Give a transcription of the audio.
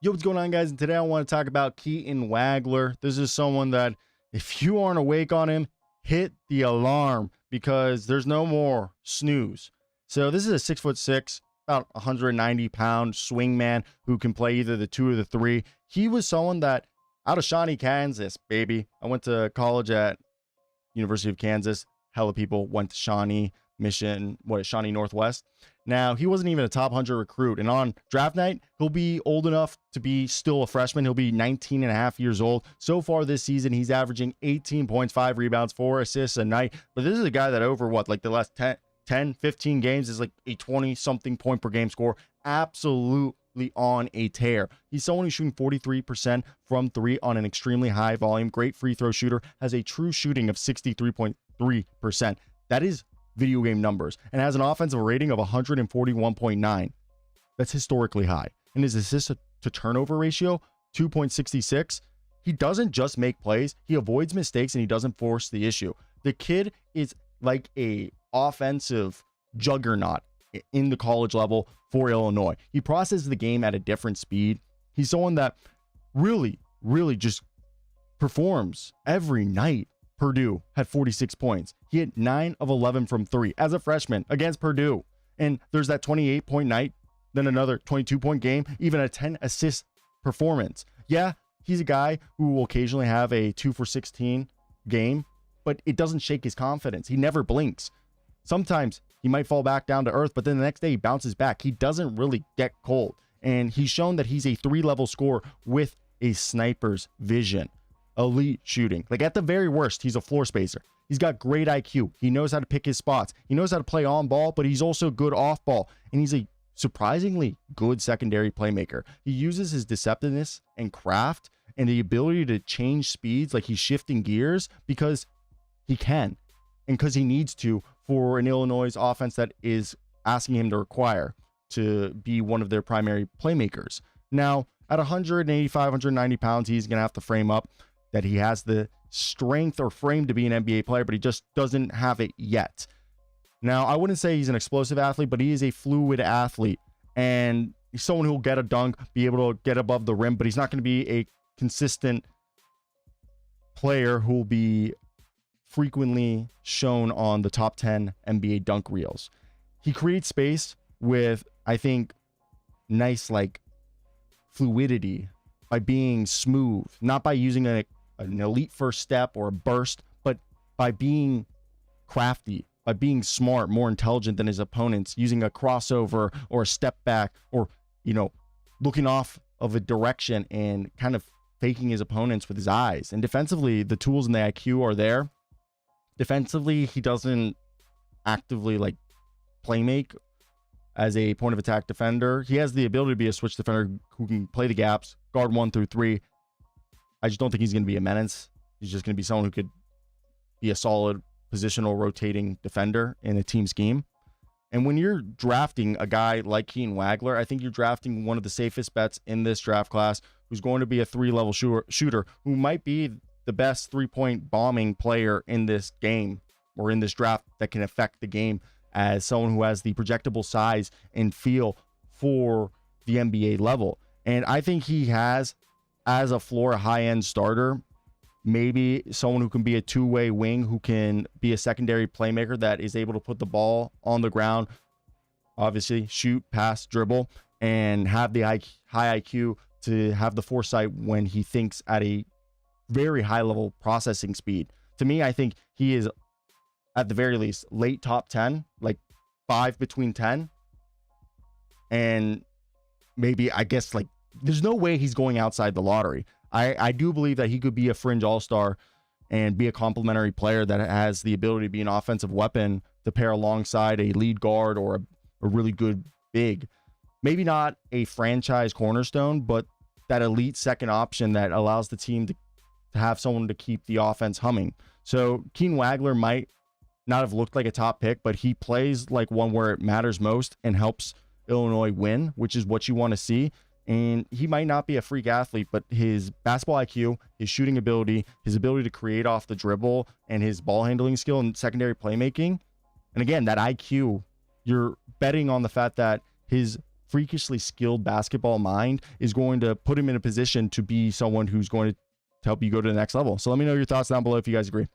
Yo, what's going on, guys? And today I want to talk about Keaton Wagler. This is someone that, if you aren't awake on him, hit the alarm because there's no more snooze. So this is a 6'6", about 190-pound swingman who can play either the 2 or the 3. He was someone that, out of Shawnee, Kansas, baby. I went to college at University of Kansas. Hella people went to Shawnee, Mission, Shawnee Northwest. Now, he wasn't even a top 100 recruit. And on draft night, he'll be old enough to be still a freshman. He'll be 19 and a half years old. So far this season, he's averaging 18 points, 5 rebounds, 4 assists a night. But this is a guy that over the last 10, 15 games is like a 20-something point per game score. Absolutely on a tear. He's someone who's shooting 43% from 3 on an extremely high volume. Great free throw shooter. Has a true shooting of 63.3%. That is video game numbers, and has an offensive rating of 141.9. That's historically high. And his assist to turnover ratio, 2.66. He doesn't just make plays, he avoids mistakes, and he doesn't force the issue. The kid is like a offensive juggernaut in the college level for Illinois. He processes the game at a different speed. He's someone that really just performs every night. Purdue had 46 points. He hit 9 of 11 from 3 as a freshman against Purdue. And there's that 28-point night, then another 22-point game, even a 10-assist performance. Yeah, he's a guy who will occasionally have a 2 for 16 game, but it doesn't shake his confidence. He never blinks. Sometimes he might fall back down to earth, but then the next day he bounces back. He doesn't really get cold. And he's shown that he's a 3-level scorer with a sniper's vision. Elite shooting. Like, at the very worst, he's a floor spacer. He's got great IQ. He knows how to pick his spots. He knows how to play on ball, but he's also good off ball. And he's a surprisingly good secondary playmaker. He uses his deceptiveness and craft and the ability to change speeds, like he's shifting gears, because he can and because he needs to for an Illinois offense that is asking him to require to be one of their primary playmakers. Now, at 185, 190 pounds, he's going to have to frame up that he has the strength or frame to be an NBA player, but he just doesn't have it yet. Now, I wouldn't say he's an explosive athlete, but he is a fluid athlete, and he's someone who will get a dunk, be able to get above the rim, but he's not going to be a consistent player who will be frequently shown on the top 10 NBA dunk reels. He creates space with, I think, nice, like, fluidity by being smooth, not by using an elite first step or a burst, but by being crafty, by being smart, more intelligent than his opponents, using a crossover or a step back, or, looking off of a direction and kind of faking his opponents with his eyes. And defensively, the tools and the IQ are there. Defensively, he doesn't actively play make as a point of attack defender. He has the ability to be a switch defender who can play the gaps, guard 1 through 3. I just don't think he's going to be a menace. He's just going to be someone who could be a solid positional rotating defender in a team scheme. And when you're drafting a guy like Keaton Wagler, I think you're drafting one of the safest bets in this draft class, who's going to be a 3-level shooter, who might be the best 3-point bombing player in this game or in this draft that can affect the game, as someone who has the projectable size and feel for the NBA level. And I think he has, as a floor, a high-end starter, maybe someone who can be a two-way wing, who can be a secondary playmaker that is able to put the ball on the ground, obviously shoot, pass, dribble, and have the high IQ to have the foresight when he thinks at a very high-level processing speed. To me, I think he is, at the very least, late top 10, like 5 between 10. And maybe, I guess, there's no way he's going outside the lottery. I do believe that he could be a fringe all-star and be a complementary player that has the ability to be an offensive weapon to pair alongside a lead guard or a really good big. Maybe not a franchise cornerstone, but that elite second option that allows the team to have someone to keep the offense humming. So Keaton Wagler might not have looked like a top pick, but he plays like one where it matters most and helps Illinois win, which is what you want to see. And he might not be a freak athlete, but his basketball IQ, his shooting ability, his ability to create off the dribble, and his ball handling skill and secondary playmaking. And again, that IQ, you're betting on the fact that his freakishly skilled basketball mind is going to put him in a position to be someone who's going to help you go to the next level. So let me know your thoughts down below if you guys agree.